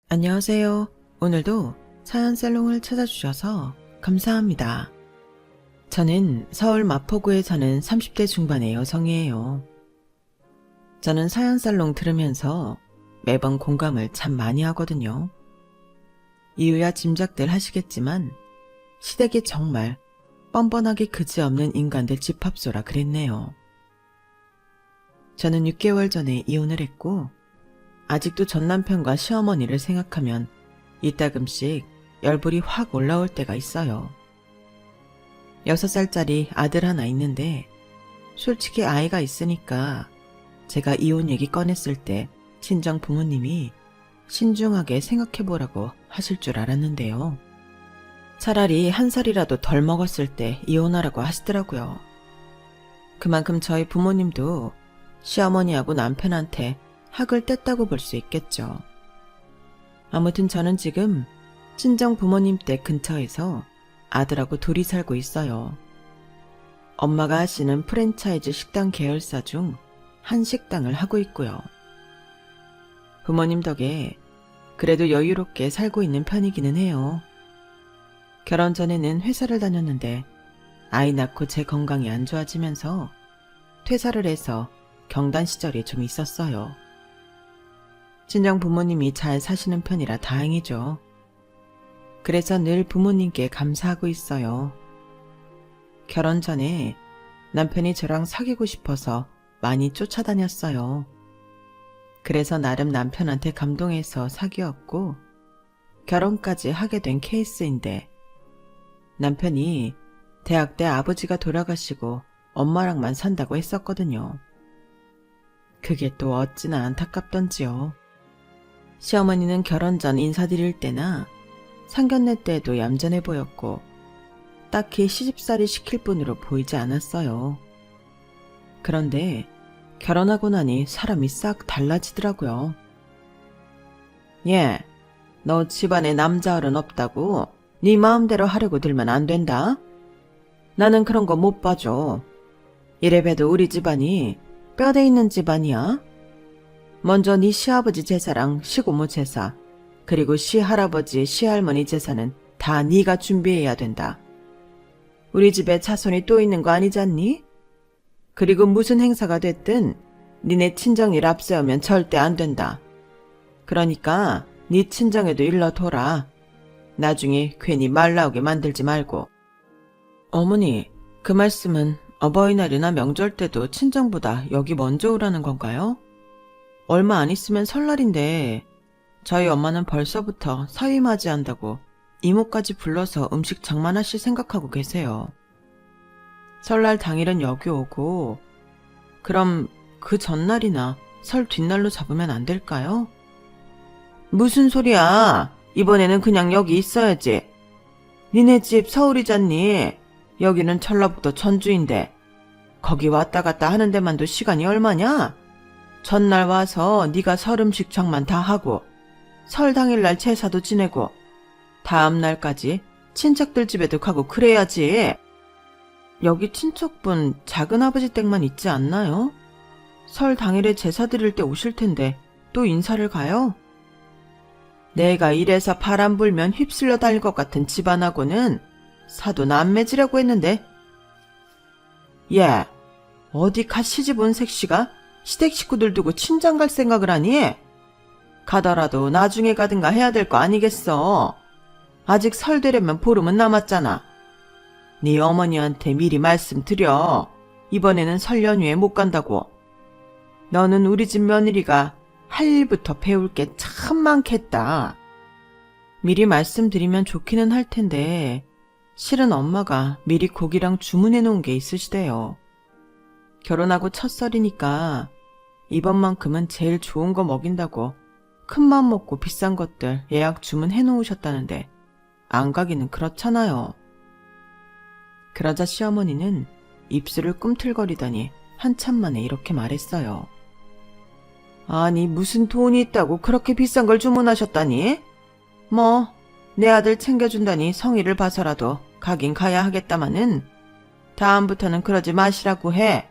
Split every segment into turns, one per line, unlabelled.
안녕하세요. 오늘도 사연살롱을 찾아주셔서 감사합니다. 저는 서울 마포구에 사는 30대 중반의 여성이에요. 저는 사연살롱 들으면서 매번 공감을 참 많이 하거든요. 이유야 짐작들 하시겠지만 시댁이 정말 뻔뻔하게 그지없는 인간들 집합소라 그랬네요. 저는 6개월 전에 이혼을 했고 아직도 전남편과 시어머니를 생각하면 이따금씩 열불이 확 올라올 때가 있어요. 6살짜리 아들 하나 있는데 솔직히 아이가 있으니까 제가 이혼 얘기 꺼냈을 때 친정 부모님이 신중하게 생각해보라고 하실 줄 알았는데요. 차라리 한 살이라도 덜 먹었을 때 이혼하라고 하시더라고요. 그만큼 저희 부모님도 시어머니하고 남편한테 학을 뗐다고 볼 수 있겠죠. 아무튼 저는 지금 친정 부모님 댁 근처에서 아들하고 둘이 살고 있어요. 엄마가 하시는 프랜차이즈 식당 계열사 중 한 식당을 하고 있고요. 부모님 덕에 그래도 여유롭게 살고 있는 편이기는 해요. 결혼 전에는 회사를 다녔는데 아이 낳고 제 건강이 안 좋아지면서 퇴사를 해서 경단 시절이 좀 있었어요. 친정 부모님이 잘 사시는 편이라 다행이죠. 그래서 늘 부모님께 감사하고 있어요. 결혼 전에 남편이 저랑 사귀고 싶어서 많이 쫓아다녔어요. 그래서 나름 남편한테 감동해서 사귀었고 결혼까지 하게 된 케이스인데 남편이 대학 때 아버지가 돌아가시고 엄마랑만 산다고 했었거든요. 그게 또 어찌나 안타깝던지요. 시어머니는 결혼 전 인사드릴 때나 상견례 때에도 얌전해 보였고 딱히 시집살이 시킬 분으로 보이지 않았어요. 그런데 결혼하고 나니 사람이 싹 달라지더라고요. 예, 너 집안에 남자 어른 없다고 네 마음대로 하려고 들면 안 된다. 나는 그런 거 못 봐줘. 이래봬도 우리 집안이 뼈대 있는 집안이야. 먼저 네 시아버지 제사랑 시고모 제사, 그리고 시할아버지, 시할머니 제사는 다 네가 준비해야 된다. 우리 집에 자손이 또 있는 거 아니잖니? 그리고 무슨 행사가 됐든 니네 친정일 앞세우면 절대 안 된다. 그러니까 네 친정에도 일러둬라. 나중에 괜히 말 나오게 만들지 말고. 어머니, 그 말씀은 어버이날이나 명절 때도 친정보다 여기 먼저 오라는 건가요? 얼마 안 있으면 설날인데 저희 엄마는 벌써부터 사위맞이한다고 이모까지 불러서 음식 장만하실 생각하고 계세요. 설날 당일은 여기 오고 그럼 그 전날이나 설 뒷날로 잡으면 안 될까요? 무슨 소리야. 이번에는 그냥 여기 있어야지. 니네 집 서울이잖니. 여기는 전라북도 전주인데 거기 왔다 갔다 하는 데만도 시간이 얼마냐? 전날 와서 네가 설 음식 장만 다 하고 설 당일날 제사도 지내고 다음 날까지 친척들 집에도 가고 그래야지. 여기 친척분 작은아버지 댁만 있지 않나요? 설 당일에 제사 드릴 때 오실 텐데 또 인사를 가요? 내가 이래서 바람 불면 휩쓸려 다닐 것 같은 집안하고는 사도 남매지라고 했는데. 예, 어디 갓 시집 온 색시가 시댁 식구들 두고 친장 갈 생각을 하니? 가더라도 나중에 가든가 해야 될 거 아니겠어. 아직 설 되려면 보름은 남았잖아. 네 어머니한테 미리 말씀드려. 이번에는 설 연휴에 못 간다고. 너는 우리 집 며느리가 할 일부터 배울 게 참 많겠다. 미리 말씀드리면 좋기는 할 텐데 실은 엄마가 미리 고기랑 주문해 놓은 게 있으시대요. 결혼하고 첫 설이니까 이번만큼은 제일 좋은 거 먹인다고 큰맘 먹고 비싼 것들 예약 주문해 놓으셨다는데 안 가기는 그렇잖아요. 그러자 시어머니는 입술을 꿈틀거리더니 한참 만에 이렇게 말했어요. 아니 무슨 돈이 있다고 그렇게 비싼 걸 주문하셨다니? 뭐 내 아들 챙겨준다니 성의를 봐서라도 가긴 가야 하겠다마는 다음부터는 그러지 마시라고 해.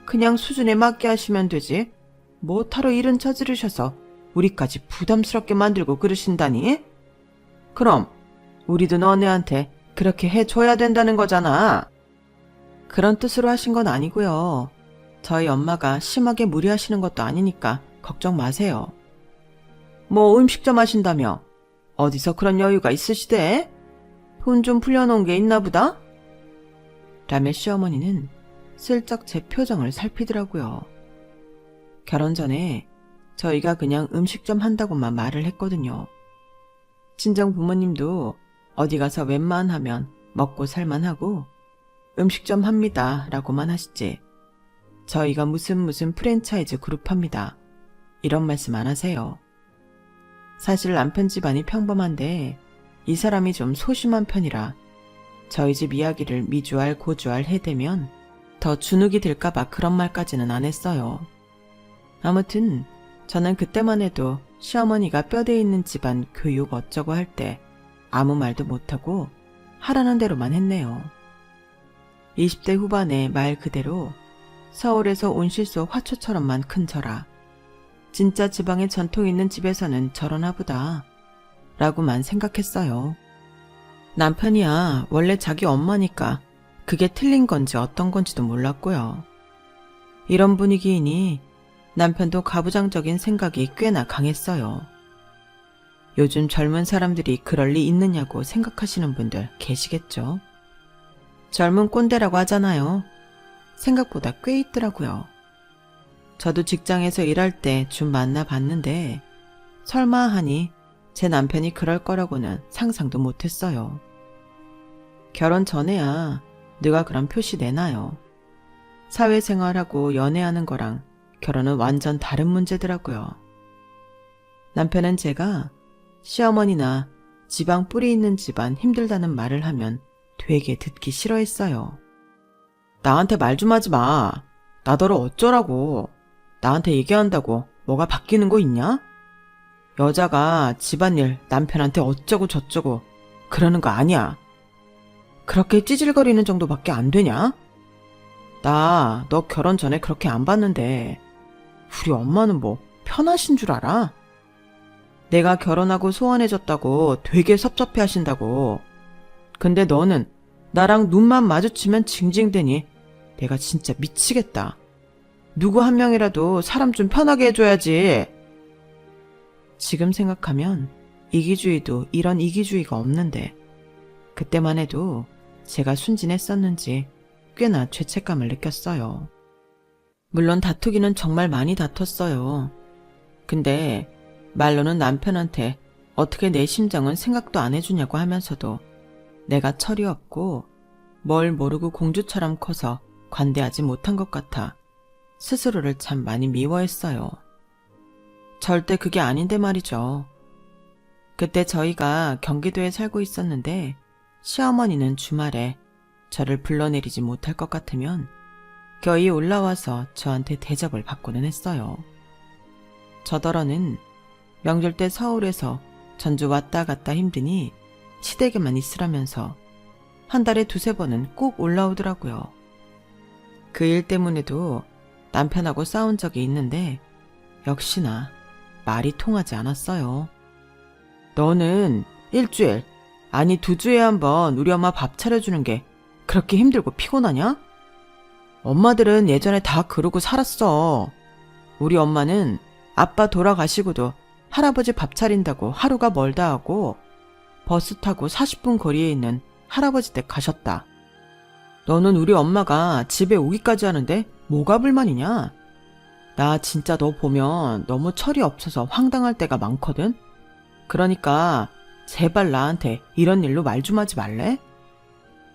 그냥 수준에 맞게 하시면 되지. 뭐하러 일은 저지르셔서 우리까지 부담스럽게 만들고 그러신다니? 그럼 우리도 너네한테 그렇게 해줘야 된다는 거잖아. 그런 뜻으로 하신 건 아니고요. 저희 엄마가 심하게 무리하시는 것도 아니니까 걱정 마세요. 뭐 음식점 하신다며? 어디서 그런 여유가 있으시대? 돈 좀 풀려놓은 게 있나 보다? 라며 시어머니는 슬쩍 제 표정을 살피더라고요. 결혼 전에 저희가 그냥 음식점 한다고만 말을 했거든요. 친정 부모님도 어디 가서 웬만하면 먹고 살만하고 음식점 합니다 라고만 하시지 저희가 무슨 프랜차이즈 그룹 합니다 이런 말씀 안 하세요. 사실 남편 집안이 평범한데 이 사람이 좀 소심한 편이라 저희 집 이야기를 미주알 고주알 해대면 더 주눅이 들까봐 그런 말까지는 안 했어요. 아무튼 저는 그때만 해도 시어머니가 뼈대 있는 집안 교육 어쩌고 할 때 아무 말도 못하고 하라는 대로만 했네요. 20대 후반에 말 그대로 서울에서 온실소 화초처럼만 큰 저라 진짜 지방에 전통 있는 집에서는 저러나 보다 라고만 생각했어요. 남편이야 원래 자기 엄마니까 그게 틀린 건지 어떤 건지도 몰랐고요. 이런 분위기이니 남편도 가부장적인 생각이 꽤나 강했어요. 요즘 젊은 사람들이 그럴 리 있느냐고 생각하시는 분들 계시겠죠. 젊은 꼰대라고 하잖아요. 생각보다 꽤 있더라고요. 저도 직장에서 일할 때 좀 만나봤는데 설마 하니 제 남편이 그럴 거라고는 상상도 못했어요. 결혼 전에야 누가 그런 표시 내나요. 사회생활하고 연애하는 거랑 결혼은 완전 다른 문제더라고요. 남편은 제가 시어머니나 지방 뿌리 있는 집안 힘들다는 말을 하면 되게 듣기 싫어했어요. 나한테 말 좀 하지 마. 나더러 어쩌라고. 나한테 얘기한다고 뭐가 바뀌는 거 있냐? 여자가 집안일 남편한테 어쩌고 저쩌고 그러는 거 아니야. 그렇게 찌질거리는 정도밖에 안 되냐? 나 너 결혼 전에 그렇게 안 봤는데 우리 엄마는 뭐 편하신 줄 알아? 내가 결혼하고 소원해졌다고 되게 섭섭해 하신다고. 근데 너는 나랑 눈만 마주치면 징징대니 내가 진짜 미치겠다. 누구 한 명이라도 사람 좀 편하게 해줘야지. 지금 생각하면 이기주의도 이런 이기주의가 없는데 그때만 해도 제가 순진했었는지 꽤나 죄책감을 느꼈어요. 물론 다투기는 정말 많이 다퉜어요. 근데 말로는 남편한테 어떻게 내 심정은 생각도 안 해주냐고 하면서도 내가 철이 없고 뭘 모르고 공주처럼 커서 관대하지 못한 것 같아 스스로를 참 많이 미워했어요. 절대 그게 아닌데 말이죠. 그때 저희가 경기도에 살고 있었는데 시어머니는 주말에 저를 불러내리지 못할 것 같으면 겨이 올라와서 저한테 대접을 받고는 했어요. 저더러는 명절 때 서울에서 전주 왔다 갔다 힘드니 시댁에만 있으라면서 한 달에 2-3번은 꼭 올라오더라고요. 그 일 때문에도 남편하고 싸운 적이 있는데 역시나 말이 통하지 않았어요. 너는 일주일, 아니 2주에 한 번 우리 엄마 밥 차려주는 게 그렇게 힘들고 피곤하냐? 엄마들은 예전에 다 그러고 살았어. 우리 엄마는 아빠 돌아가시고도 할아버지 밥 차린다고 하루가 멀다 하고 버스 타고 40분 거리에 있는 할아버지 댁 가셨다. 너는 우리 엄마가 집에 오기까지 하는데 뭐가 불만이냐? 나 진짜 너 보면 너무 철이 없어서 황당할 때가 많거든? 그러니까 제발 나한테 이런 일로 말 좀 하지 말래?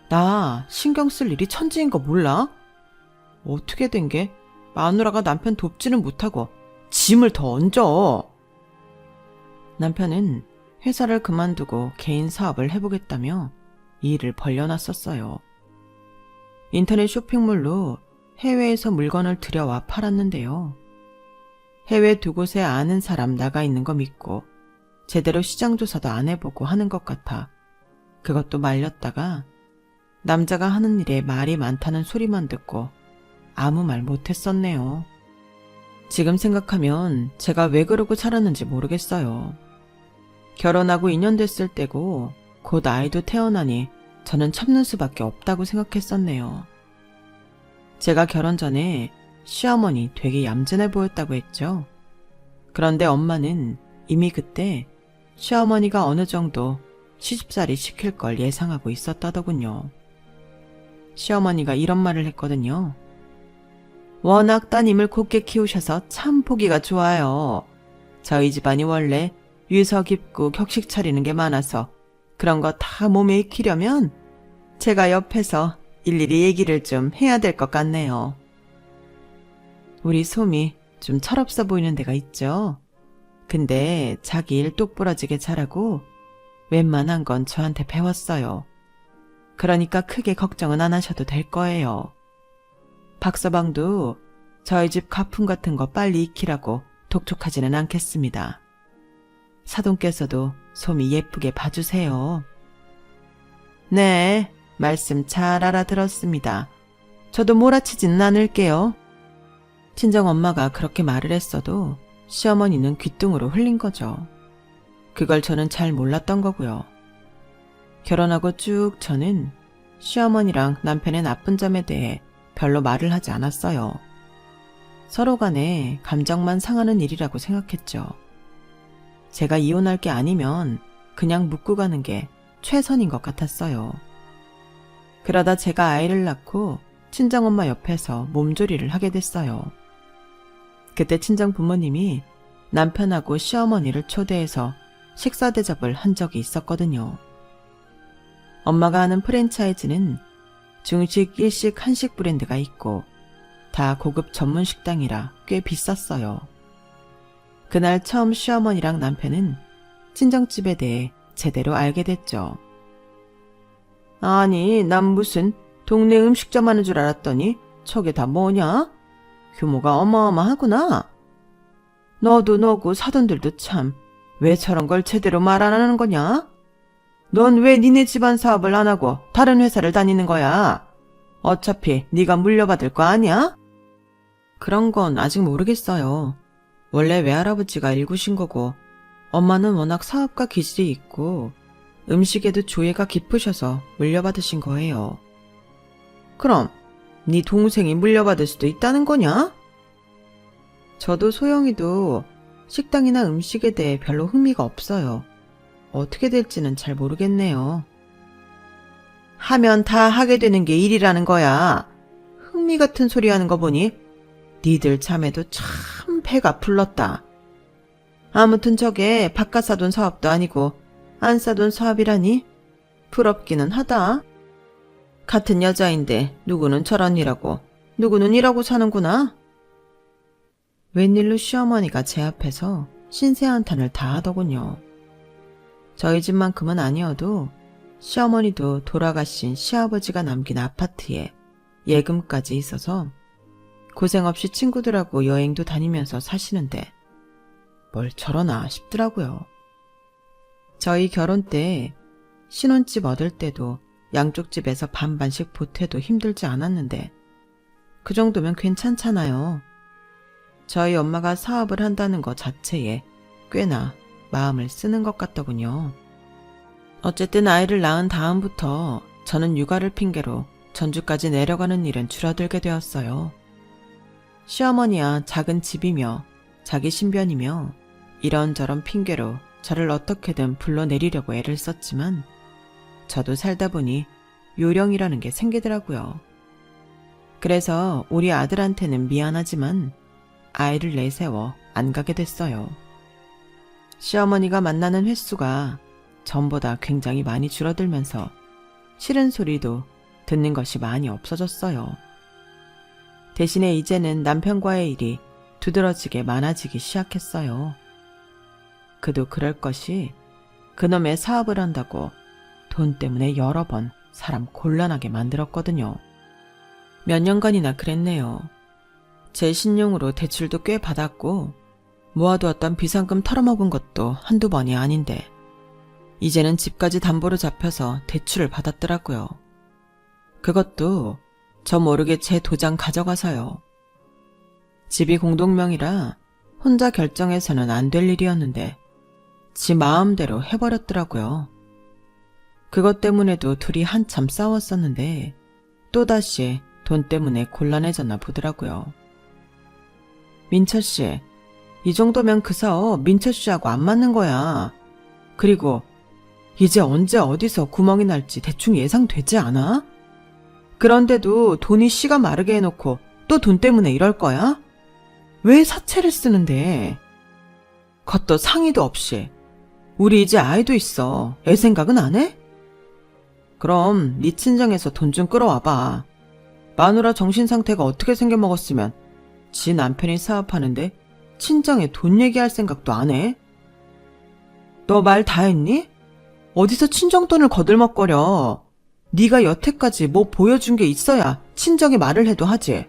나 신경 쓸 일이 천지인 거 몰라? 어떻게 된 게 마누라가 남편 돕지는 못하고 짐을 더 얹어. 남편은 회사를 그만두고 개인 사업을 해보겠다며 일을 벌려놨었어요. 인터넷 쇼핑몰로 해외에서 물건을 들여와 팔았는데요. 해외 2곳에 아는 사람 나가 있는 거 믿고 제대로 시장 조사도 안 해보고 하는 것 같아 그것도 말렸다가 남자가 하는 일에 말이 많다는 소리만 듣고 아무 말 못했었네요. 지금 생각하면 제가 왜 그러고 살았는지 모르겠어요. 결혼하고 2년 됐을 때고 곧 아이도 태어나니 저는 참는 수밖에 없다고 생각했었네요. 제가 결혼 전에 시어머니 되게 얌전해 보였다고 했죠. 그런데 엄마는 이미 그때 시어머니가 어느 정도 시집살이 시킬 걸 예상하고 있었다더군요. 시어머니가 이런 말을 했거든요. 워낙 따님을 곱게 키우셔서 참 보기가 좋아요. 저희 집안이 원래 유서 깊고 격식 차리는 게 많아서 그런 거 다 몸에 익히려면 제가 옆에서 일일이 얘기를 좀 해야 될 것 같네요. 우리 솜이 좀 철없어 보이는 데가 있죠. 근데 자기 일 똑부러지게 잘하고 웬만한 건 저한테 배웠어요. 그러니까 크게 걱정은 안 하셔도 될 거예요. 박서방도 저희 집 가품 같은 거 빨리 익히라고 독촉하지는 않겠습니다. 사돈께서도 솜이 예쁘게 봐주세요. 네, 말씀 잘 알아들었습니다. 저도 몰아치지는 않을게요. 친정엄마가 그렇게 말을 했어도 시어머니는 귓등으로 흘린 거죠. 그걸 저는 잘 몰랐던 거고요. 결혼하고 쭉 저는 시어머니랑 남편의 나쁜 점에 대해 별로 말을 하지 않았어요. 서로 간에 감정만 상하는 일이라고 생각했죠. 제가 이혼할 게 아니면 그냥 묻고 가는 게 최선인 것 같았어요. 그러다 제가 아이를 낳고 친정엄마 옆에서 몸조리를 하게 됐어요. 그때 친정 부모님이 남편하고 시어머니를 초대해서 식사 대접을 한 적이 있었거든요. 엄마가 하는 프랜차이즈는 중식, 일식, 한식 브랜드가 있고 다 고급 전문 식당이라 꽤 비쌌어요. 그날 처음 시어머니랑 남편은 친정집에 대해 제대로 알게 됐죠. 아니, 난 무슨 동네 음식점 하는 줄 알았더니 저게 다 뭐냐? 규모가 어마어마하구나. 너도 너고 사돈들도 참 왜 저런 걸 제대로 말 안 하는 거냐? 넌 왜 니네 집안 사업을 안 하고 다른 회사를 다니는 거야? 어차피 네가 물려받을 거 아니야? 그런 건 아직 모르겠어요. 원래 외할아버지가 일구신 거고 엄마는 워낙 사업가 기질이 있고 음식에도 조예가 깊으셔서 물려받으신 거예요. 그럼 네 동생이 물려받을 수도 있다는 거냐? 저도 소영이도 식당이나 음식에 대해 별로 흥미가 없어요. 어떻게 될지는 잘 모르겠네요. 하면 다 하게 되는 게 일이라는 거야. 흥미 같은 소리 하는 거 보니 니들 자매도 참 배가 불렀다. 아무튼 저게 바깥 사돈 사업도 아니고 안 사돈 사업이라니 부럽기는 하다. 같은 여자인데 누구는 저런 일하고 누구는 일하고 사는구나. 웬일로 시어머니가 제 앞에서 신세한탄을 다 하더군요. 저희 집만큼은 아니어도 시어머니도 돌아가신 시아버지가 남긴 아파트에 예금까지 있어서 고생 없이 친구들하고 여행도 다니면서 사시는데 뭘 저러나 싶더라고요. 저희 결혼 때 신혼집 얻을 때도 양쪽 집에서 반반씩 보태도 힘들지 않았는데 그 정도면 괜찮잖아요. 저희 엄마가 사업을 한다는 것 자체에 꽤나 마음을 쓰는 것 같더군요. 어쨌든 아이를 낳은 다음부터 저는 육아를 핑계로 전주까지 내려가는 일은 줄어들게 되었어요. 시어머니야 작은 집이며 자기 신변이며 이런저런 핑계로 저를 어떻게든 불러내리려고 애를 썼지만 저도 살다 보니 요령이라는 게 생기더라고요. 그래서 우리 아들한테는 미안하지만 아이를 내세워 안 가게 됐어요. 시어머니가 만나는 횟수가 전보다 굉장히 많이 줄어들면서 싫은 소리도 듣는 것이 많이 없어졌어요. 대신에 이제는 남편과의 일이 두드러지게 많아지기 시작했어요. 그도 그럴 것이 그놈의 사업을 한다고 돈 때문에 여러 번 사람 곤란하게 만들었거든요. 몇 년간이나 그랬네요. 제 신용으로 대출도 꽤 받았고 모아두었던 비상금 털어먹은 것도 한두 번이 아닌데 이제는 집까지 담보로 잡혀서 대출을 받았더라고요. 그것도 저 모르게 제 도장 가져가서요. 집이 공동명의라 혼자 결정해서는 안 될 일이었는데 지 마음대로 해버렸더라고요. 그것 때문에도 둘이 한참 싸웠었는데 또다시 돈 때문에 곤란해졌나 보더라고요. 민철씨, 이 정도면 그 사업 민철씨하고 안 맞는 거야. 그리고 이제 언제 어디서 구멍이 날지 대충 예상되지 않아? 그런데도 돈이 씨가 마르게 해놓고 또 돈 때문에 이럴 거야? 왜 사채를 쓰는데? 겉도 상의도 없이. 우리 이제 아이도 있어. 애 생각은 안 해? 그럼 네 친정에서 돈 좀 끌어와봐. 마누라 정신상태가 어떻게 생겨먹었으면 지 남편이 사업하는데 친정에 돈 얘기할 생각도 안 해? 너 말 다 했니? 어디서 친정 돈을 거들먹거려. 네가 여태까지 뭐 보여준 게 있어야 친정에 말을 해도 하지.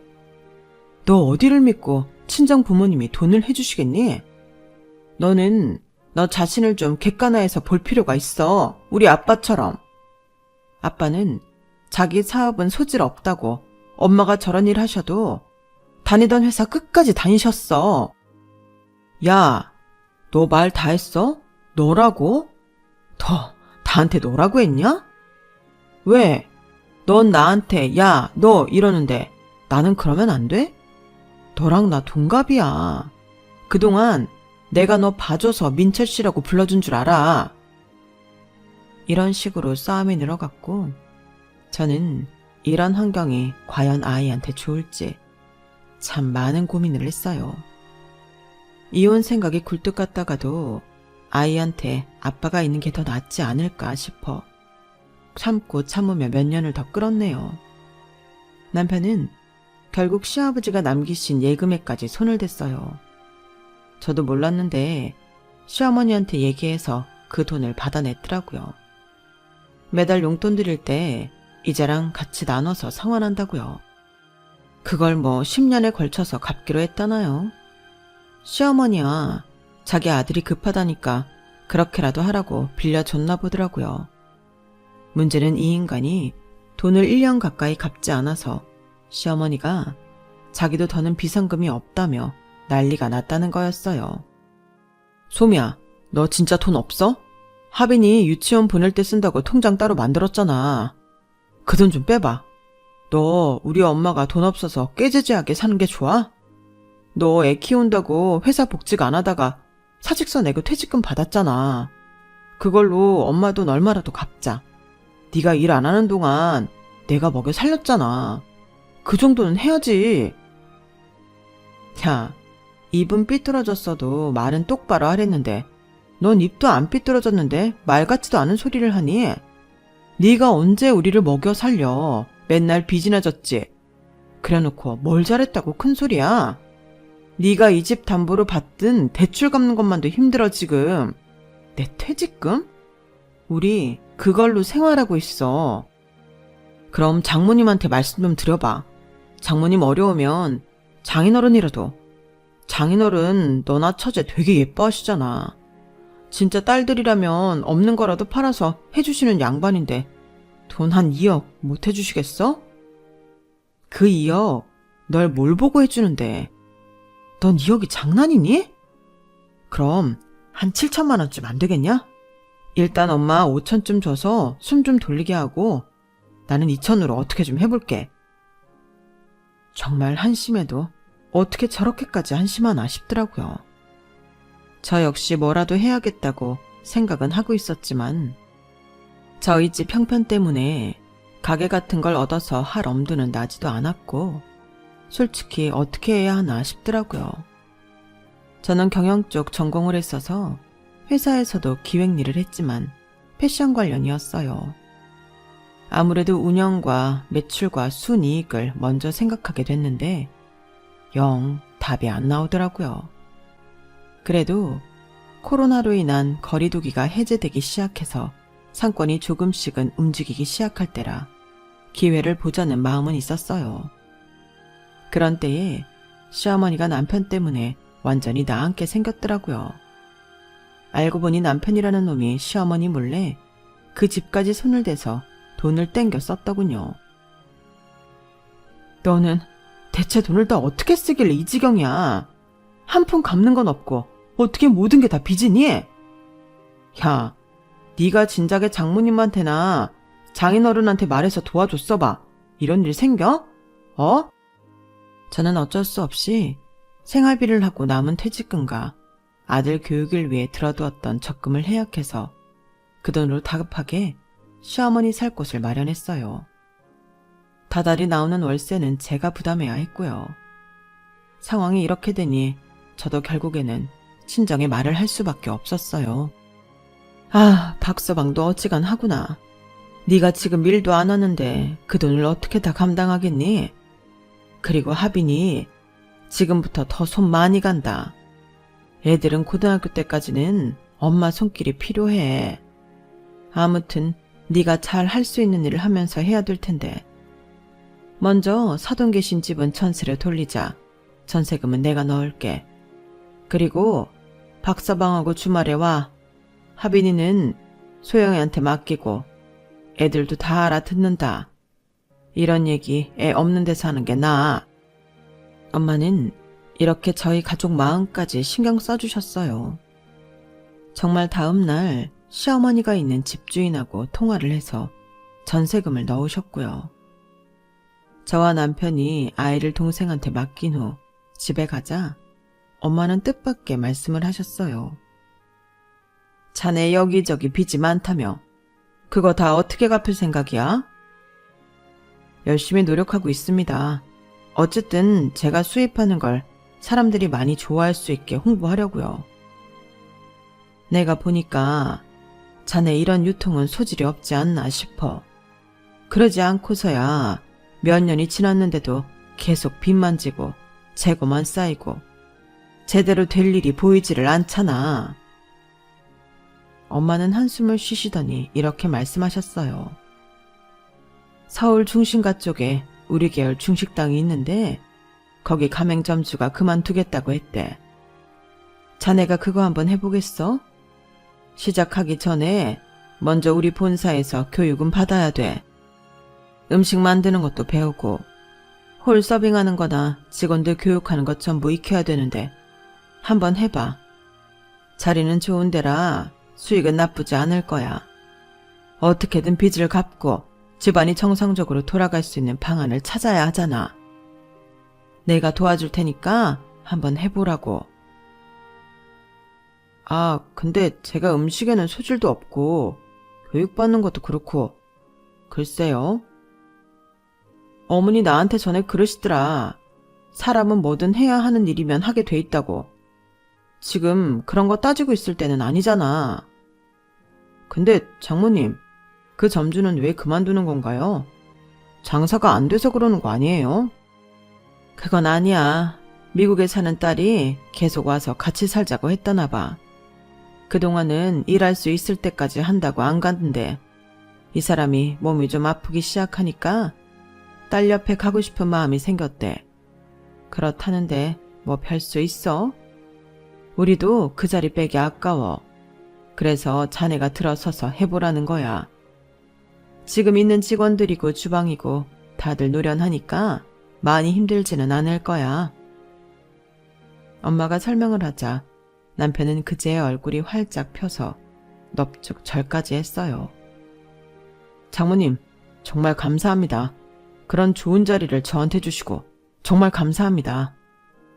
너 어디를 믿고 친정 부모님이 돈을 해주시겠니? 너는 너 자신을 좀 객관화해서 볼 필요가 있어. 우리 아빠처럼. 아빠는 자기 사업은 소질 없다고 엄마가 저런 일 하셔도 다니던 회사 끝까지 다니셨어. 야, 너 말 다 했어? 너라고? 너 나한테 너라고 했냐? 왜? 넌 나한테 야, 너 이러는데 나는 그러면 안 돼? 너랑 나 동갑이야. 그동안 내가 너 봐줘서 민철 씨라고 불러준 줄 알아. 이런 식으로 싸움이 늘어갔고 저는 이런 환경이 과연 아이한테 좋을지 참 많은 고민을 했어요. 이혼 생각이 굴뚝 같다가도 아이한테 아빠가 있는 게 더 낫지 않을까 싶어 참고 참으며 몇 년을 더 끌었네요. 남편은 결국 시아버지가 남기신 예금에까지 손을 댔어요. 저도 몰랐는데 시어머니한테 얘기해서 그 돈을 받아냈더라고요. 매달 용돈 드릴 때 이자랑 같이 나눠서 상환한다고요. 그걸 뭐 10년에 걸쳐서 갚기로 했다나요? 시어머니야 자기 아들이 급하다니까 그렇게라도 하라고 빌려줬나 보더라고요. 문제는 이 인간이 돈을 1년 가까이 갚지 않아서 시어머니가 자기도 더는 비상금이 없다며 난리가 났다는 거였어요. 소미야, 너 진짜 돈 없어? 하빈이 유치원 보낼 때 쓴다고 통장 따로 만들었잖아. 그 돈 좀 빼봐. 너 우리 엄마가 돈 없어서 깨지지하게 사는 게 좋아? 너 애 키운다고 회사 복직 안 하다가 사직서 내고 퇴직금 받았잖아. 그걸로 엄마 돈 얼마라도 갚자. 네가 일 안 하는 동안 내가 먹여 살렸잖아. 그 정도는 해야지. 야, 입은 삐뚤어졌어도 말은 똑바로 하랬는데 넌 입도 안 삐뚤어졌는데 말 같지도 않은 소리를 하니? 네가 언제 우리를 먹여 살려. 맨날 빚이나 졌지. 그래놓고 뭘 잘했다고 큰소리야. 네가 이 집 담보로 받든 대출 갚는 것만도 힘들어 지금. 내 퇴직금? 우리 그걸로 생활하고 있어. 그럼 장모님한테 말씀 좀 드려봐. 장모님 어려우면 장인어른이라도. 장인어른 너나 처제 되게 예뻐하시잖아. 진짜 딸들이라면 없는 거라도 팔아서 해주시는 양반인데 돈 한 2억 못 해주시겠어? 그 2억 널 뭘 보고 해주는데. 넌 2억이 장난이니? 그럼 한 7천만 원쯤 안 되겠냐? 일단 엄마 5천쯤 줘서 숨 좀 돌리게 하고 나는 2천으로 어떻게 좀 해볼게. 정말 한심해도 어떻게 저렇게까지 한심하나 싶더라고요. 저 역시 뭐라도 해야겠다고 생각은 하고 있었지만 저희 집 형편 때문에 가게 같은 걸 얻어서 할 엄두는 나지도 않았고 솔직히 어떻게 해야 하나 싶더라고요. 저는 경영 쪽 전공을 했어서 회사에서도 기획 일을 했지만 패션 관련이었어요. 아무래도 운영과 매출과 순이익을 먼저 생각하게 됐는데 영 답이 안 나오더라고요. 그래도 코로나로 인한 거리두기가 해제되기 시작해서 상권이 조금씩은 움직이기 시작할 때라 기회를 보자는 마음은 있었어요. 그런 때에 시어머니가 남편 때문에 완전히 나앉게 생겼더라고요. 알고 보니 남편이라는 놈이 시어머니 몰래 그 집까지 손을 대서 돈을 땡겨 썼더군요. 너는 대체 돈을 다 어떻게 쓰길래 이 지경이야? 한 푼 갚는 건 없고 어떻게 모든 게 다 빚이니? 야, 네가 진작에 장모님한테나 장인어른한테 말해서 도와줬어 봐. 이런 일 생겨? 어? 저는 어쩔 수 없이 생활비를 하고 남은 퇴직금과 아들 교육을 위해 들어두었던 적금을 해약해서 그 돈으로 다급하게 시어머니 살 곳을 마련했어요. 다달이 나오는 월세는 제가 부담해야 했고요. 상황이 이렇게 되니 저도 결국에는 친정에 말을 할 수밖에 없었어요. 아, 박서방도 어지간하구나. 네가 지금 일도 안 하는데 그 돈을 어떻게 다 감당하겠니? 그리고 하빈이 지금부터 더 손 많이 간다. 애들은 고등학교 때까지는 엄마 손길이 필요해. 아무튼 네가 잘 할 수 있는 일을 하면서 해야 될 텐데. 먼저 사돈 계신 집은 전세를 돌리자. 전세금은 내가 넣을게. 그리고 박서방하고 주말에 와. 하빈이는 소영이한테 맡기고 애들도 다 알아듣는다. 이런 얘기 애 없는 데서 하는 게 나아. 엄마는 이렇게 저희 가족 마음까지 신경 써주셨어요. 정말 다음 날 시어머니가 있는 집주인하고 통화를 해서 전세금을 넣으셨고요. 저와 남편이 아이를 동생한테 맡긴 후 집에 가자 엄마는 뜻밖의 말씀을 하셨어요. 자네 여기저기 빚이 많다며. 그거 다 어떻게 갚을 생각이야? 열심히 노력하고 있습니다. 어쨌든 제가 수입하는 걸 사람들이 많이 좋아할 수 있게 홍보하려고요. 내가 보니까 자네 이런 유통은 소질이 없지 않나 싶어. 그러지 않고서야 몇 년이 지났는데도 계속 빚만 지고 재고만 쌓이고 제대로 될 일이 보이지를 않잖아. 엄마는 한숨을 쉬시더니 이렇게 말씀하셨어요. 서울 중심가 쪽에 우리 계열 중식당이 있는데 거기 가맹점주가 그만두겠다고 했대. 자네가 그거 한번 해보겠어? 시작하기 전에 먼저 우리 본사에서 교육은 받아야 돼. 음식 만드는 것도 배우고 홀 서빙하는 거나 직원들 교육하는 것 전부 익혀야 되는데 한번 해봐. 자리는 좋은 데라 수익은 나쁘지 않을 거야. 어떻게든 빚을 갚고 집안이 정상적으로 돌아갈 수 있는 방안을 찾아야 하잖아. 내가 도와줄 테니까 한번 해보라고. 아, 근데 제가 음식에는 소질도 없고 교육받는 것도 그렇고 글쎄요. 어머니 나한테 전에 그러시더라. 사람은 뭐든 해야 하는 일이면 하게 돼 있다고. 지금 그런 거 따지고 있을 때는 아니잖아. 근데 장모님, 그 점주는 왜 그만두는 건가요? 장사가 안 돼서 그러는 거 아니에요? 그건 아니야. 미국에 사는 딸이 계속 와서 같이 살자고 했다나 봐. 그동안은 일할 수 있을 때까지 한다고 안 갔는데 이 사람이 몸이 좀 아프기 시작하니까 딸 옆에 가고 싶은 마음이 생겼대. 그렇다는데 뭐 별 수 있어? 우리도 그 자리 빼기 아까워. 그래서 자네가 들어서서 해보라는 거야. 지금 있는 직원들이고 주방이고 다들 노련하니까 많이 힘들지는 않을 거야. 엄마가 설명을 하자 남편은 그제야 얼굴이 활짝 펴서 넙죽 절까지 했어요. 장모님, 정말 감사합니다. 그런 좋은 자리를 저한테 주시고 정말 감사합니다.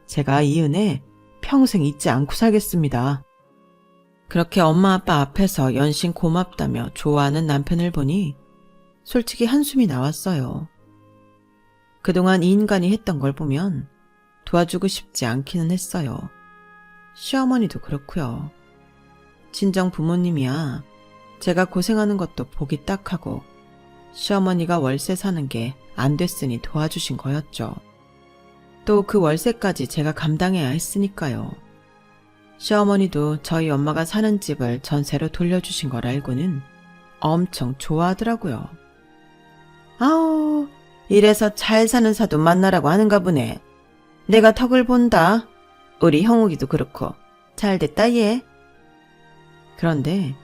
제가 이 은혜 평생 잊지 않고 살겠습니다. 그렇게 엄마 아빠 앞에서 연신 고맙다며 좋아하는 남편을 보니 솔직히 한숨이 나왔어요. 그동안 이 인간이 했던 걸 보면 도와주고 싶지 않기는 했어요. 시어머니도 그렇고요. 친정 부모님이야 제가 고생하는 것도 보기 딱 하고 시어머니가 월세 사는 게 안 됐으니 도와주신 거였죠. 또 그 월세까지 제가 감당해야 했으니까요. 시어머니도 저희 엄마가 사는 집을 전세로 돌려주신 걸 알고는 엄청 좋아하더라고요. 아우, 이래서 잘 사는 사돈 만나라고 하는가 보네. 내가 덕을 본다. 우리 형욱이도 그렇고 잘 됐다 얘. 그런데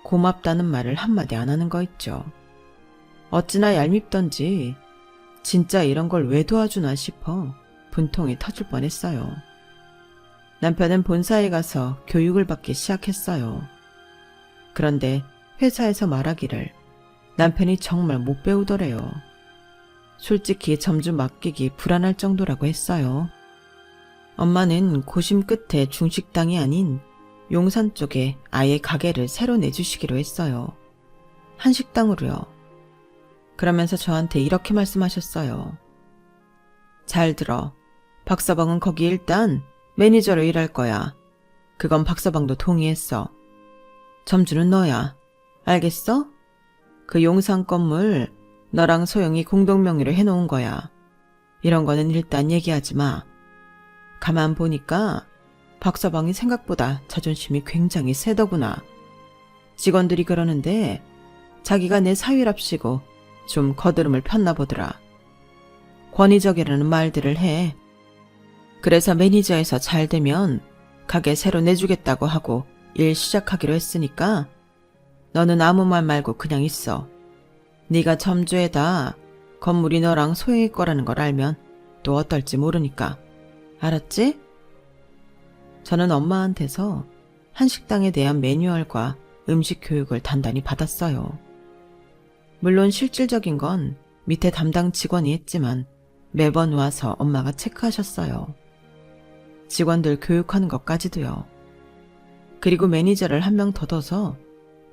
고맙다는 말을 한마디 안 하는 거 있죠. 어찌나 얄밉던지 진짜 이런 걸 왜 도와주나 싶어 분통이 터질 뻔했어요. 남편은 본사에 가서 교육을 받기 시작했어요. 그런데 회사에서 말하기를 남편이 정말 못 배우더래요. 솔직히 점주 맡기기 불안할 정도라고 했어요. 엄마는 고심 끝에 중식당이 아닌 용산 쪽에 아예 가게를 새로 내주시기로 했어요. 한식당으로요. 그러면서 저한테 이렇게 말씀하셨어요. 잘 들어. 박서방은 거기 일단 매니저로 일할 거야. 그건 박서방도 동의했어. 점주는 너야. 알겠어? 그 용산 건물 너랑 소영이 공동명의로 해놓은 거야. 이런 거는 일단 얘기하지 마. 가만 보니까 박서방이 생각보다 자존심이 굉장히 세더구나. 직원들이 그러는데 자기가 내 사위랍시고 좀 거드름을 폈나 보더라. 권위적이라는 말들을 해. 그래서 매니저에서 잘 되면 가게 새로 내주겠다고 하고 일 시작하기로 했으니까 너는 아무 말 말고 그냥 있어. 네가 점주에다 건물이 너랑 소영이 거라는 걸 알면 또 어떨지 모르니까. 알았지? 저는 엄마한테서 한식당에 대한 매뉴얼과 음식 교육을 단단히 받았어요. 물론 실질적인 건 밑에 담당 직원이 했지만 매번 와서 엄마가 체크하셨어요. 직원들 교육하는 것까지도요. 그리고 매니저를 한 명 더 둬서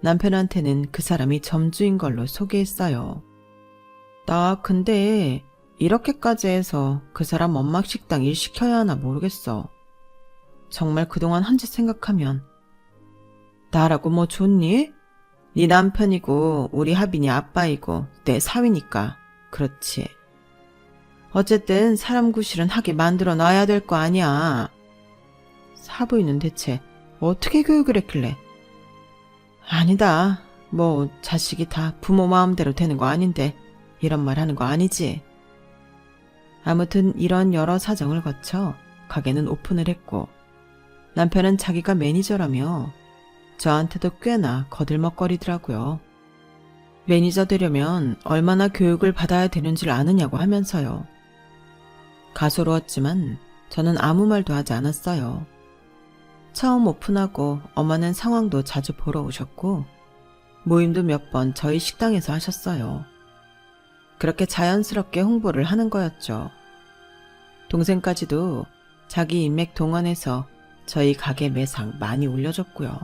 남편한테는 그 사람이 점주인 걸로 소개했어요. 나 근데 이렇게까지 해서 그 사람 엄마 식당 일 시켜야 하나 모르겠어. 정말 그동안 한 짓 생각하면. 나라고 뭐 좋니? 네 남편이고 우리 하빈이 아빠이고 내 사위니까 그렇지. 어쨌든 사람 구실은 하게 만들어 놔야 될 거 아니야. 사부인은 대체 어떻게 교육을 했길래? 아니다. 뭐 자식이 다 부모 마음대로 되는 거 아닌데 이런 말 하는 거 아니지. 아무튼 이런 여러 사정을 거쳐 가게는 오픈을 했고 남편은 자기가 매니저라며 저한테도 꽤나 거들먹거리더라고요. 매니저 되려면 얼마나 교육을 받아야 되는지를 아느냐고 하면서요. 가소로웠지만 저는 아무 말도 하지 않았어요. 처음 오픈하고 엄마는 상황도 자주 보러 오셨고 모임도 몇 번 저희 식당에서 하셨어요. 그렇게 자연스럽게 홍보를 하는 거였죠. 동생까지도 자기 인맥 동원해서 저희 가게 매상 많이 올려줬고요.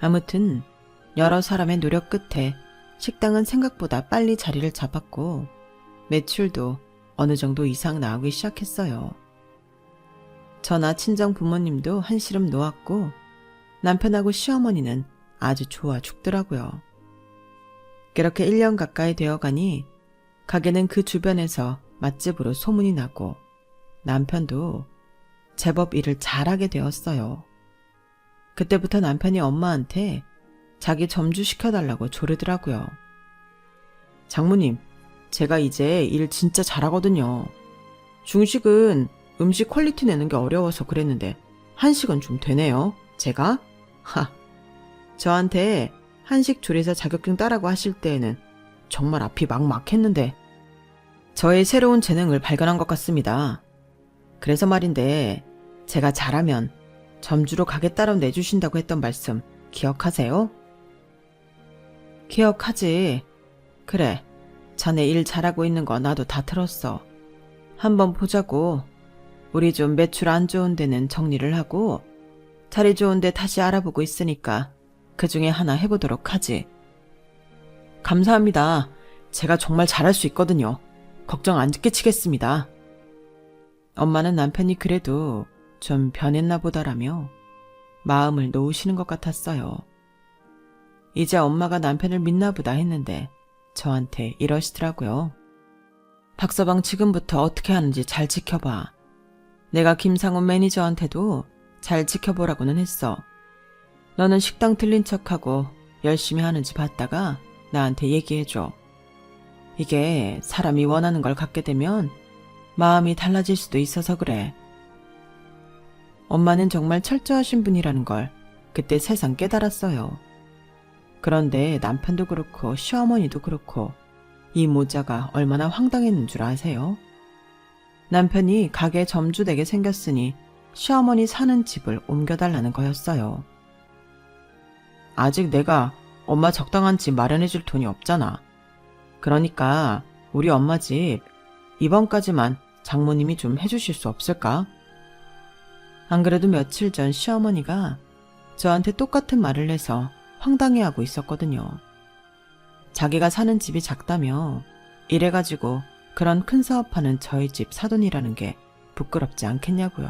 아무튼 여러 사람의 노력 끝에 식당은 생각보다 빨리 자리를 잡았고 매출도 어느 정도 이상 나오기 시작했어요. 저나 친정 부모님도 한시름 놓았고 남편하고 시어머니는 아주 좋아 죽더라고요. 그렇게 1년 가까이 되어가니 가게는 그 주변에서 맛집으로 소문이 나고 남편도 제법 일을 잘하게 되었어요. 그때부터 남편이 엄마한테 자기 점주 시켜달라고 조르더라고요. 장모님, 제가 이제 일 진짜 잘하거든요. 중식은 음식 퀄리티 내는 게 어려워서 그랬는데 한식은 좀 되네요. 제가? 저한테 한식 조리사 자격증 따라고 하실 때에는 정말 앞이 막막했는데 저의 새로운 재능을 발견한 것 같습니다. 그래서 말인데 제가 잘하면 점주로 가게 따로 내주신다고 했던 말씀 기억하세요? 기억하지. 그래, 자네 일 잘하고 있는 거 나도 다 들었어. 한번 보자고. 우리 좀 매출 안 좋은 데는 정리를 하고 자리 좋은 데 다시 알아보고 있으니까 그 중에 하나 해보도록 하지. 감사합니다. 제가 정말 잘할 수 있거든요. 걱정 안 끼치겠습니다. 엄마는 남편이 그래도 좀 변했나 보다라며 마음을 놓으시는 것 같았어요. 이제 엄마가 남편을 믿나 보다 했는데 저한테 이러시더라고요. 박서방 지금부터 어떻게 하는지 잘 지켜봐. 내가 김상훈 매니저한테도 잘 지켜보라고는 했어. 너는 식당 들린 척하고 열심히 하는지 봤다가 나한테 얘기해줘. 이게 사람이 원하는 걸 갖게 되면 마음이 달라질 수도 있어서 그래. 엄마는 정말 철저하신 분이라는 걸 그때 새삼 깨달았어요. 그런데 남편도 그렇고 시어머니도 그렇고 이 모자가 얼마나 황당했는 줄 아세요? 남편이 가게 점주되게 생겼으니 시어머니 사는 집을 옮겨달라는 거였어요. 아직 내가 엄마 적당한 집 마련해줄 돈이 없잖아. 그러니까 우리 엄마 집 이번까지만 장모님이 좀 해주실 수 없을까? 안 그래도 며칠 전 시어머니가 저한테 똑같은 말을 해서 황당해하고 있었거든요. 자기가 사는 집이 작다며 이래가지고 그런 큰 사업하는 저희 집 사돈이라는 게 부끄럽지 않겠냐고요.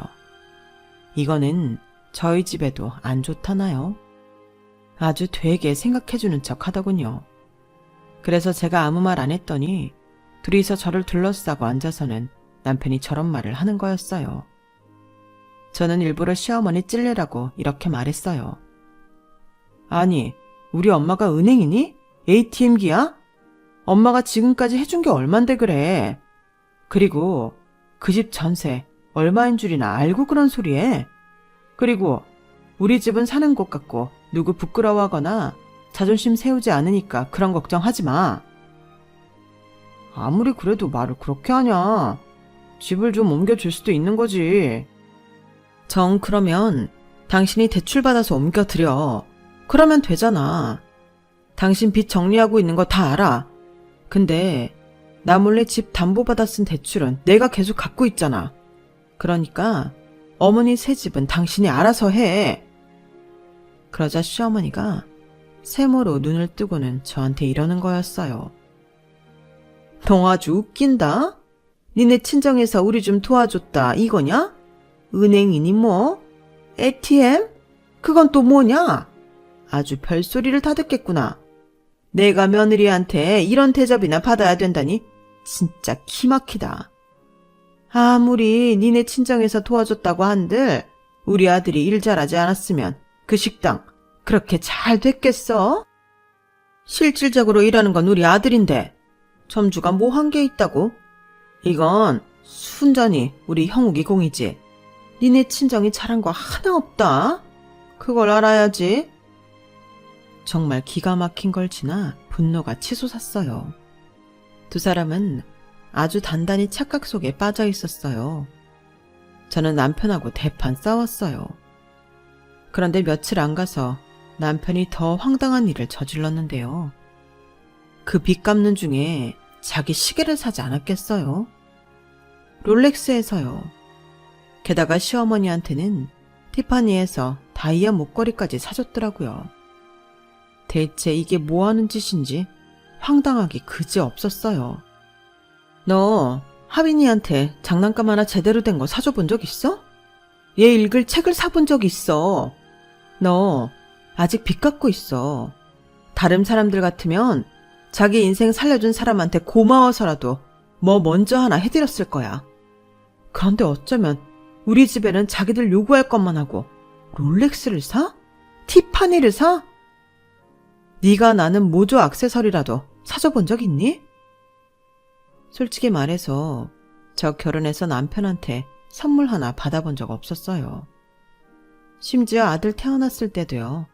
이거는 저희 집에도 안 좋다나요? 아주 되게 생각해주는 척 하더군요. 그래서 제가 아무 말 안 했더니 둘이서 저를 둘러싸고 앉아서는 남편이 저런 말을 하는 거였어요. 저는 일부러 시어머니 찔레라고 이렇게 말했어요. 아니, 우리 엄마가 은행이니? ATM기야? 엄마가 지금까지 해준 게 얼만데 그래. 그리고 그 집 전세 얼마인 줄이나 알고 그런 소리 해. 그리고 우리 집은 사는 곳 같고 누구 부끄러워하거나 자존심 세우지 않으니까 그런 걱정하지 마. 아무리 그래도 말을 그렇게 하냐. 집을 좀 옮겨줄 수도 있는 거지. 정 그러면 당신이 대출받아서 옮겨드려. 그러면 되잖아. 당신 빚 정리하고 있는 거 다 알아. 근데 나 몰래 집 담보받아 쓴 대출은 내가 계속 갖고 있잖아. 그러니까 어머니 새 집은 당신이 알아서 해. 그러자 시어머니가 세모로 눈을 뜨고는 저한테 이러는 거였어요. 너 아주 웃긴다. 니네 친정에서 우리 좀 도와줬다 이거냐? 은행이니 뭐? ATM? 그건 또 뭐냐? 아주 별소리를 다 듣겠구나. 내가 며느리한테 이런 대접이나 받아야 된다니 진짜 기막히다. 아무리 니네 친정에서 도와줬다고 한들 우리 아들이 일 잘하지 않았으면 그 식당 그렇게 잘 됐겠어? 실질적으로 일하는 건 우리 아들인데 점주가 뭐 한 게 있다고? 이건 순전히 우리 형욱이 공이지. 니네 친정이 잘한 거 하나 없다. 그걸 알아야지. 정말 기가 막힌 걸 지나 분노가 치솟았어요. 두 사람은 아주 단단히 착각 속에 빠져 있었어요. 저는 남편하고 대판 싸웠어요. 그런데 며칠 안 가서 남편이 더 황당한 일을 저질렀는데요. 그 빚 갚는 중에 자기 시계를 사지 않았겠어요? 롤렉스에서요. 게다가 시어머니한테는 티파니에서 다이아 목걸이까지 사줬더라고요. 대체 이게 뭐하는 짓인지 황당하기 그지없었어요. 너 하빈이한테 장난감 하나 제대로 된 거 사줘본 적 있어? 얘 읽을 책을 사본 적 있어. 너 아직 빚 갖고 있어. 다른 사람들 같으면 자기 인생 살려준 사람한테 고마워서라도 뭐 먼저 하나 해드렸을 거야. 그런데 어쩌면 우리 집에는 자기들 요구할 것만 하고 롤렉스를 사? 티파니를 사? 네가 나는 모조 액세서리라도 사줘본 적 있니? 솔직히 말해서 저 결혼해서 남편한테 선물 하나 받아본 적 없었어요. 심지어 아들 태어났을 때도요.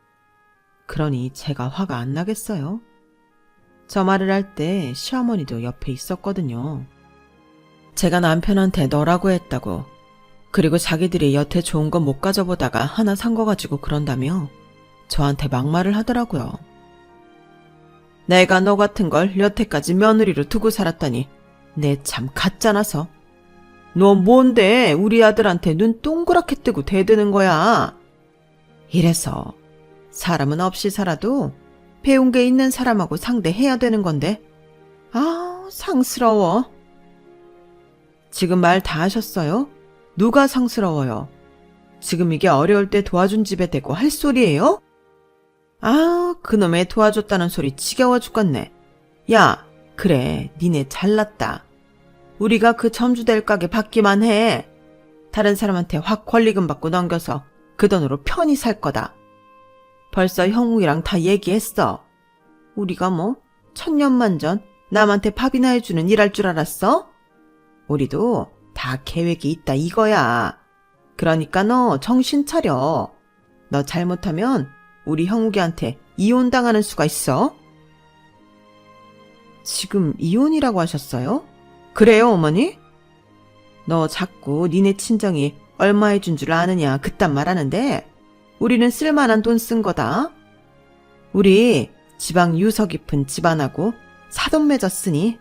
그러니 제가 화가 안 나겠어요? 저 말을 할 때 시어머니도 옆에 있었거든요. 제가 남편한테 너라고 했다고, 그리고 자기들이 여태 좋은 거 못 가져보다가 하나 산 거 가지고 그런다며 저한테 막말을 하더라고요. 내가 너 같은 걸 여태까지 며느리로 두고 살았다니 내 참 가짜나서. 너 뭔데 우리 아들한테 눈 동그랗게 뜨고 대드는 거야. 이래서 사람은 없이 살아도 배운 게 있는 사람하고 상대해야 되는 건데. 아, 상스러워. 지금 말 다 하셨어요? 누가 상스러워요? 지금 이게 어려울 때 도와준 집에 대고 할 소리예요? 아, 그놈의 도와줬다는 소리 지겨워 죽겠네. 야, 그래, 니네 잘났다. 우리가 그 점주될 가게 받기만 해. 다른 사람한테 확 권리금 받고 넘겨서 그 돈으로 편히 살 거다. 벌써 형욱이랑 다 얘기했어. 우리가 뭐 천년만전 남한테 밥이나 해주는 일할 줄 알았어? 우리도 다 계획이 있다 이거야. 그러니까 너 정신 차려. 너 잘못하면 우리 형욱이한테 이혼당하는 수가 있어. 지금 이혼이라고 하셨어요? 그래요, 어머니? 너 자꾸 니네 친정이 얼마 해준 줄 아느냐 그딴 말하는데 우리는 쓸만한 돈 쓴 거다. 우리 지방 유서 깊은 집안하고 사돈 맺었으니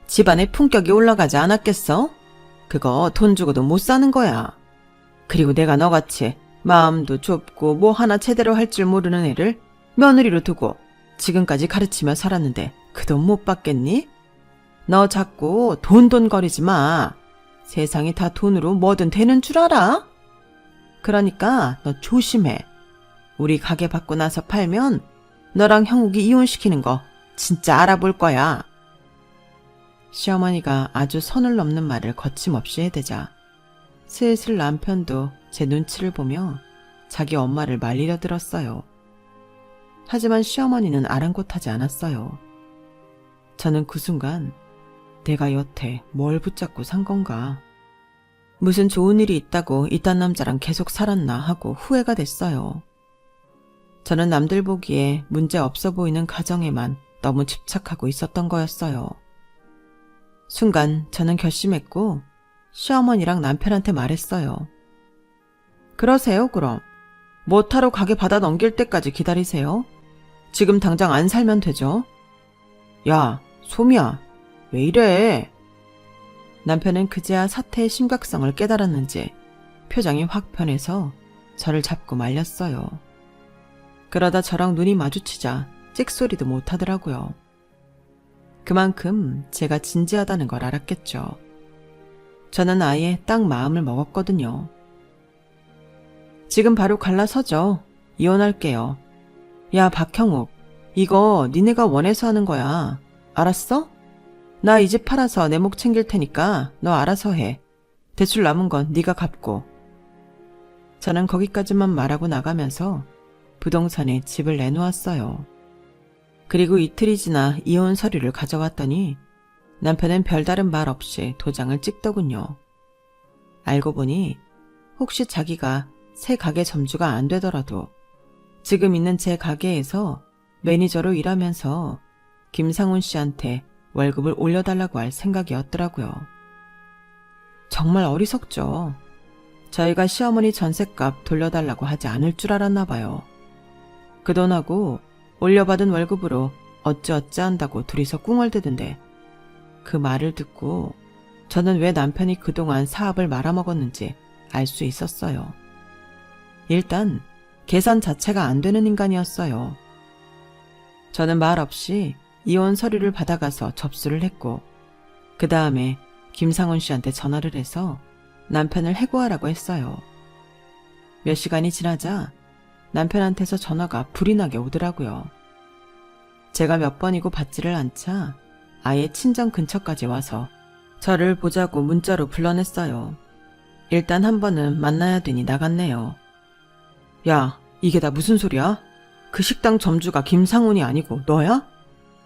집안의 품격이 올라가지 않았겠어? 그거 돈 주고도 못 사는 거야. 그리고 내가 너같이 마음도 좁고 뭐 하나 제대로 할 줄 모르는 애를 며느리로 두고 지금까지 가르치며 살았는데 그 돈 못 받겠니? 너 자꾸 돈 거리지 마. 세상이 다 돈으로 뭐든 되는 줄 알아? 그러니까 너 조심해. 우리 가게 받고 나서 팔면 너랑 형욱이 이혼시키는 거 진짜 알아볼 거야. 시어머니가 아주 선을 넘는 말을 거침없이 해대자 슬슬 남편도 제 눈치를 보며 자기 엄마를 말리려 들었어요. 하지만 시어머니는 아랑곳하지 않았어요. 저는 그 순간 내가 여태 뭘 붙잡고 산 건가? 무슨 좋은 일이 있다고 이딴 남자랑 계속 살았나 하고 후회가 됐어요. 저는 남들 보기에 문제 없어 보이는 가정에만 너무 집착하고 있었던 거였어요. 순간 저는 결심했고 시어머니랑 남편한테 말했어요. 그러세요, 그럼. 뭐타로 가게 받아 넘길 때까지 기다리세요. 지금 당장 안 살면 되죠. 야, 소미야, 왜 이래? 남편은 그제야 사태의 심각성을 깨달았는지 표정이 확 변해서 저를 잡고 말렸어요. 그러다 저랑 눈이 마주치자 찍소리도 못하더라고요. 그만큼 제가 진지하다는 걸 알았겠죠. 저는 아예 딱 마음을 먹었거든요. 지금 바로 갈라서죠. 이혼할게요. 야, 박형욱, 이거 니네가 원해서 하는 거야. 알았어? 나 이 집 팔아서 내 목 챙길 테니까 너 알아서 해. 대출 남은 건 네가 갚고. 저는 거기까지만 말하고 나가면서 부동산에 집을 내놓았어요. 그리고 이틀이 지나 이혼 서류를 가져왔더니 남편은 별다른 말 없이 도장을 찍더군요. 알고 보니 혹시 자기가 새 가게 점주가 안 되더라도 지금 있는 제 가게에서 매니저로 일하면서 김상훈 씨한테 월급을 올려달라고 할 생각이었더라고요. 정말 어리석죠. 저희가 시어머니 전셋값 돌려달라고 하지 않을 줄 알았나 봐요. 그 돈하고 올려받은 월급으로 어찌어찌 한다고 둘이서 꿍얼대던데 그 말을 듣고 저는 왜 남편이 그동안 사업을 말아먹었는지 알 수 있었어요. 일단 계산 자체가 안 되는 인간이었어요. 저는 말 없이 이혼 서류를 받아가서 접수를 했고 그 다음에 김상훈 씨한테 전화를 해서 남편을 해고하라고 했어요. 몇 시간이 지나자 남편한테서 전화가 불이 나게 오더라고요. 제가 몇 번이고 받지를 않자 아예 친정 근처까지 와서 저를 보자고 문자로 불러냈어요. 일단 한 번은 만나야 되니 나갔네요. 야, 이게 다 무슨 소리야? 그 식당 점주가 김상훈이 아니고 너야?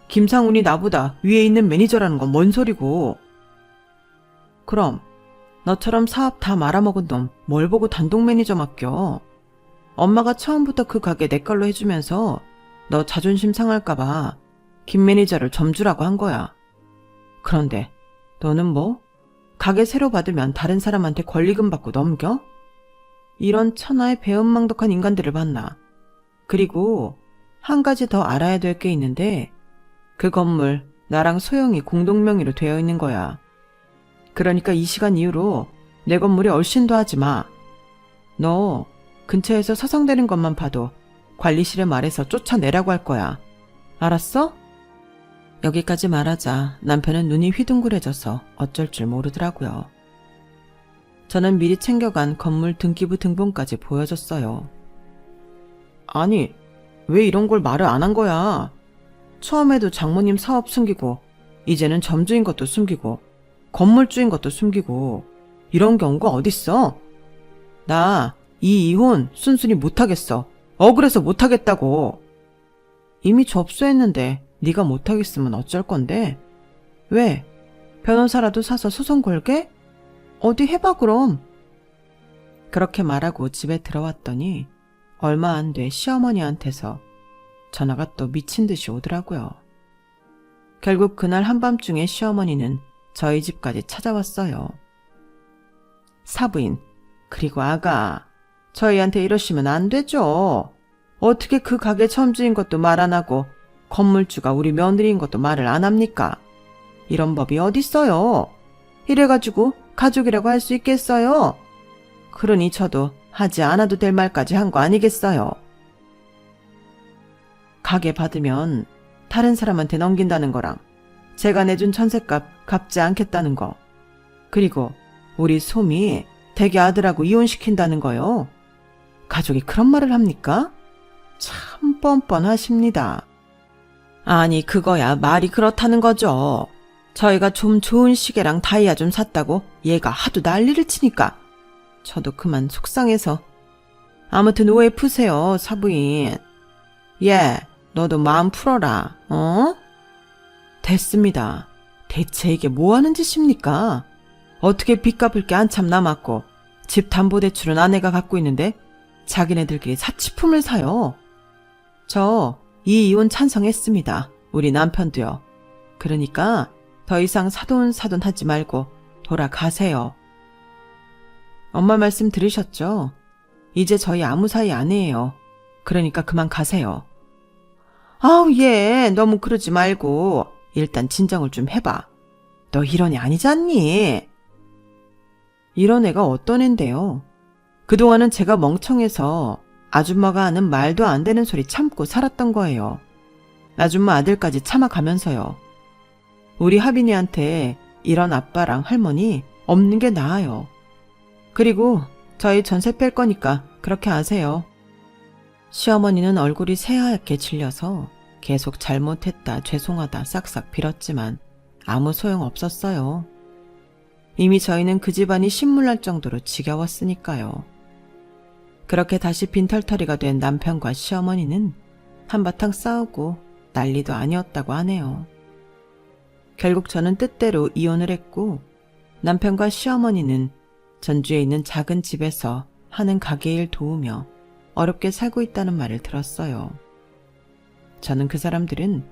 김상훈이 나보다 위에 있는 매니저라는 건 뭔 소리고. 그럼 너처럼 사업 다 말아먹은 놈 뭘 보고 단독 매니저 맡겨. 엄마가 처음부터 그 가게 내 걸로 해주면서 너 자존심 상할까봐 김 매니저를 점주라고 한 거야. 그런데 너는 뭐? 가게 새로 받으면 다른 사람한테 권리금 받고 넘겨? 이런 천하의 배은망덕한 인간들을 봤나. 그리고 한 가지 더 알아야 될 게 있는데 그 건물 나랑 소영이 공동명의로 되어 있는 거야. 그러니까 이 시간 이후로 내 건물에 얼씬도 하지 마. 너 근처에서 서성대는 것만 봐도 관리실에 말해서 쫓아내라고 할 거야. 알았어? 여기까지 말하자 남편은 눈이 휘둥그레져서 어쩔 줄 모르더라고요. 저는 미리 챙겨간 건물 등기부 등본까지 보여줬어요. 아니, 왜 이런 걸 말을 안 한 거야? 처음에도 장모님 사업 숨기고 이제는 점주인 것도 숨기고 건물주인 것도 숨기고 이런 경우가 어딨어? 나 이 이혼 순순히 못하겠어. 억울해서 못하겠다고. 이미 접수했는데 네가 못하겠으면 어쩔 건데? 왜? 변호사라도 사서 소송 걸게? 어디 해봐 그럼. 그렇게 말하고 집에 들어왔더니 얼마 안 돼 시어머니한테서 전화가 또 미친 듯이 오더라고요. 결국 그날 한밤중에 시어머니는 저희 집까지 찾아왔어요. 사부인, 그리고 아가, 저희한테 이러시면 안 되죠. 어떻게 그 가게 점주인 것도 말 안 하고 건물주가 우리 며느리인 것도 말을 안 합니까? 이런 법이 어딨어요. 이래가지고 가족이라고 할 수 있겠어요? 그러니 저도 하지 않아도 될 말까지 한 거 아니겠어요? 가게 받으면 다른 사람한테 넘긴다는 거랑 제가 내준 전셋값 갚지 않겠다는 거, 그리고 우리 솜이 대개 아들하고 이혼시킨다는 거요. 가족이 그런 말을 합니까? 참 뻔뻔하십니다. 아니 그거야 말이 그렇다는 거죠. 저희가 좀 좋은 시계랑 다이아 좀 샀다고 얘가 하도 난리를 치니까 저도 그만 속상해서. 아무튼 오해 푸세요, 사부인. 예, 너도 마음 풀어라, 어? 됐습니다. 대체 이게 뭐 하는 짓입니까? 어떻게 빚 갚을 게 한참 남았고 집 담보대출은 아내가 갖고 있는데 자기네들끼리 사치품을 사요. 저 이 이혼 찬성했습니다. 우리 남편도요. 그러니까 더 이상 사돈사돈 하지 말고 돌아가세요. 엄마 말씀 들으셨죠? 이제 저희 아무 사이 아니에요. 그러니까 그만 가세요. 아우 얘 너무 그러지 말고 일단 진정을 좀 해봐. 너 이런 애 아니잖니? 이런 애가 어떤 앤데요? 그동안은 제가 멍청해서 아줌마가 하는 말도 안 되는 소리 참고 살았던 거예요. 아줌마 아들까지 참아가면서요. 우리 하빈이한테 이런 아빠랑 할머니 없는 게 나아요. 그리고 저희 전세 뺄 거니까 그렇게 하세요. 시어머니는 얼굴이 새하얗게 질려서 계속 잘못했다 죄송하다 싹싹 빌었지만 아무 소용 없었어요. 이미 저희는 그 집안이 신물날 정도로 지겨웠으니까요. 그렇게 다시 빈털터리가 된 남편과 시어머니는 한바탕 싸우고 난리도 아니었다고 하네요. 결국 저는 뜻대로 이혼을 했고 남편과 시어머니는 전주에 있는 작은 집에서 하는 가게일 도우며 어렵게 살고 있다는 말을 들었어요. 저는 그 사람들은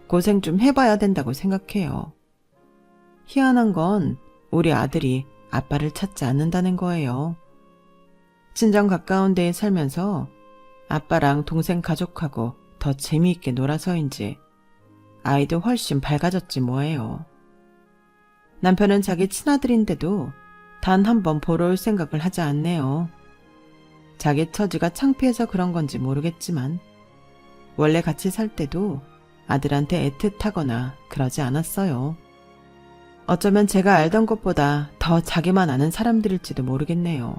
고생 좀 해봐야 된다고 생각해요. 희한한 건 우리 아들이 아빠를 찾지 않는다는 거예요. 친정 가까운 데에 살면서 아빠랑 동생 가족하고 더 재미있게 놀아서인지 아이도 훨씬 밝아졌지 뭐예요. 남편은 자기 친아들인데도 단 한 번 보러 올 생각을 하지 않네요. 자기 처지가 창피해서 그런 건지 모르겠지만 원래 같이 살 때도 아들한테 애틋하거나 그러지 않았어요. 어쩌면 제가 알던 것보다 더 자기만 아는 사람들일지도 모르겠네요.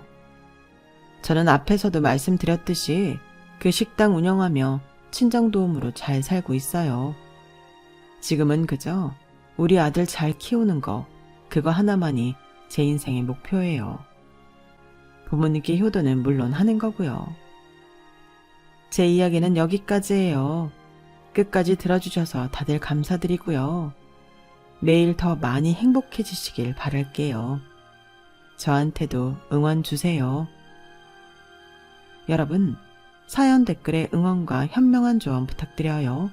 저는 앞에서도 말씀드렸듯이 그 식당 운영하며 친정도움으로 잘 살고 있어요. 지금은 그저 우리 아들 잘 키우는 거, 그거 하나만이 제 인생의 목표예요. 부모님께 효도는 물론 하는 거고요. 제 이야기는 여기까지예요. 끝까지 들어주셔서 다들 감사드리고요. 매일 더 많이 행복해지시길 바랄게요. 저한테도 응원 주세요. 여러분, 사연 댓글에 응원과 현명한 조언 부탁드려요.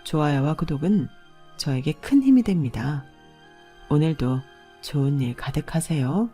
좋아요와 구독은 저에게 큰 힘이 됩니다. 오늘도 좋은 일 가득하세요.